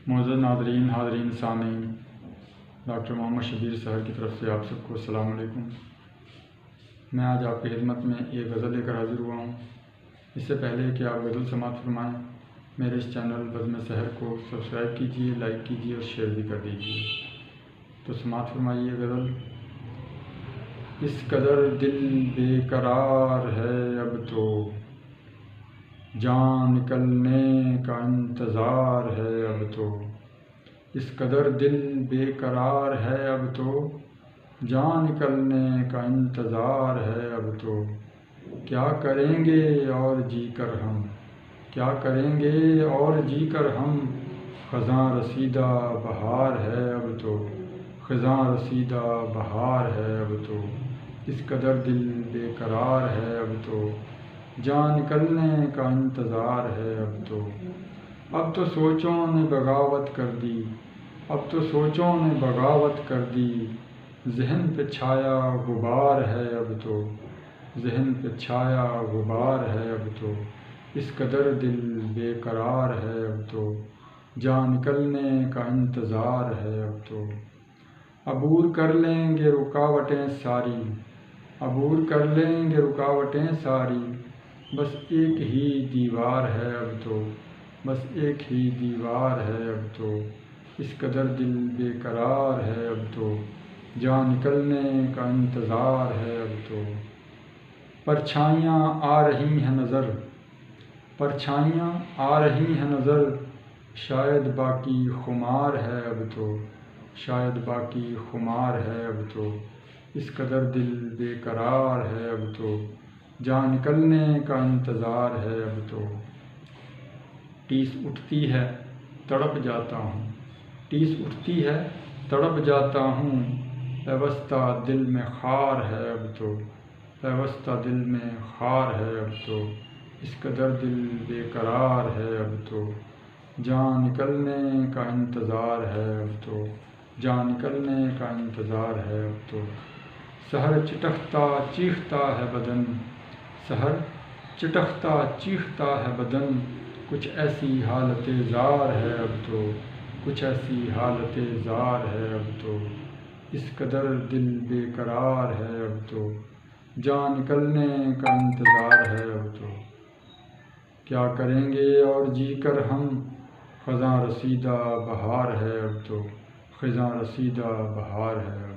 معزز ناظرین، حاضرین، سامعین، ڈاکٹر محمد شبیر سحر کی طرف سے آپ سب کو السلام علیکم۔ میں آج آپ کی خدمت میں ایک غزل لے کر حاضر ہوا ہوں۔ اس سے پہلے کہ آپ غزل سماعت فرمائیں، میرے اس چینل بزم سحر کو سبسکرائب کیجیے، لائک کیجیے اور شیئر بھی کر دیجیے۔ تو سماعت فرمائیے غزل۔ اس قدر دل بے قرار ہے اب تو جان نکلنے کا انتظار ہے اب تو، اس قدر دل بے قرار ہے اب تو جان نکلنے کا انتظار ہے اب تو، کیا کریں گے اور جی کر ہم، کیا کریں گے اور جی کر ہم، خزاں رسیدہ بہار ہے اب تو، خزاں رسیدہ بہار ہے اب تو، اس قدر دل بے قرار ہے اب تو جان نکلنے کا انتظار ہے اب تو سوچوں نے بغاوت کر دی، اب تو سوچوں نے بغاوت کر دی، ذہن پہ چھایا غبار ہے اب تو، ذہن پہ چھایا غبار ہے اب تو، اس قدر دل بے قرار ہے اب تو جان نکلنے کا انتظار ہے اب تو، عبور کر لیں گے رکاوٹیں ساری، عبور کر لیں گے رکاوٹیں ساری، بس ایک ہی دیوار ہے اب تو، بس ایک ہی دیوار ہے اب تو، اس قدر دل بے قرار ہے اب تو جان نکلنے کا انتظار ہے اب تو، پرچھائیاں آ رہی ہیں نظر، پرچھائیاں آ رہی ہیں نظر، شاید باقی خمار ہے اب تو، شاید باقی خمار ہے اب تو، اس قدر دل بے قرار ہے اب تو جان نکلنے کا انتظار ہے اب تو، ٹیس اٹھتی ہے تڑپ جاتا ہوں، ٹیس اٹھتی ہے تڑپ جاتا ہوں، پیوستہ دل میں خار ہے اب تو، پیوستہ دل میں خار ہے اب تو، اس قدر دل بے قرار ہے اب تو جان نکلنے کا انتظار ہے اب تو، جان نکلنے کا انتظار ہے اب تو، سحر چٹکتا چیختا ہے بدن، سحر چٹکتا چیختا ہے بدن، کچھ ایسی حالت زار ہے اب تو، کچھ ایسی حالت زار ہے اب تو، اس قدر دل بے قرار ہے اب تو جان نکلنے کا انتظار ہے اب تو، کیا کریں گے اور جی کر ہم، خزاں رسیدہ بہار ہے اب تو، خزاں رسیدہ بہار ہے اب